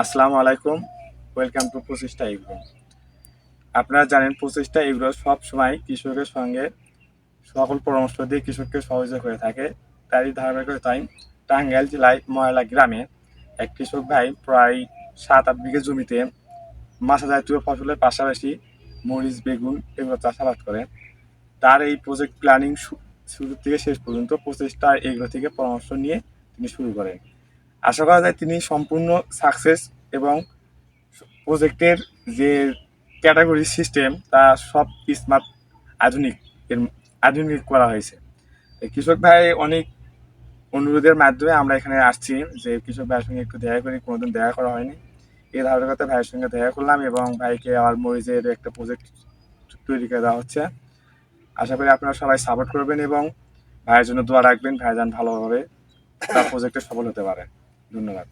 আসসালামু আলাইকুম। Welcome to প্রচেষ্টা এগ্রো। আপনারা জানেন প্রচেষ্টা এগ্রো সব সময় কৃষকের সঙ্গে সকল পরামর্শ দিয়ে কৃষককে সহযোগিতা করে থাকে। তারই ধারাবাহিকতায় টাঙ্গাইল জেলায় ময়লা গ্রামে এক কৃষক ভাই প্রায় 7-8 বিঘা জমিতে মাছা জাতীয় ফসলের পাশাপাশি মরিচ, বেগুন এগুলো চাষাবাদ করেন। তার এই প্রজেক্ট প্ল্যানিং শুরু থেকে শেষ পর্যন্ত প্রচেষ্টা এগ্রো থেকে পরামর্শ নিয়ে তিনি শুরু করেন। আশা করা যায় তিনি সম্পূর্ণ সাকসেস এবং প্রজেক্টের যে ক্যাটাগরি সিস্টেম তা সব স্মার্ট আধুনিক এর আধুনিক করা হয়েছে। কৃষক ভাই অনেক অনুরোধের মাধ্যমে আমরা এখানে আসছি যে কৃষক ভাইয়ের সঙ্গে একটু দেখা করি, কোনোদিন দেখা করা হয়নি। এই ধারাবাহিকতা ভাইয়ের সঙ্গে দেখা করলাম এবং ভাইকে আমার মরিচের একটা প্রজেক্ট তৈরি করে দেওয়া হচ্ছে। আশা করি আপনারা সবাই সাপোর্ট করবেন এবং ভাইয়ের জন্য দোয়া রাখবেন, ভাই যেন ভালোভাবে তার প্রজেক্টে সফল হতে পারে। ধন্যবাদ।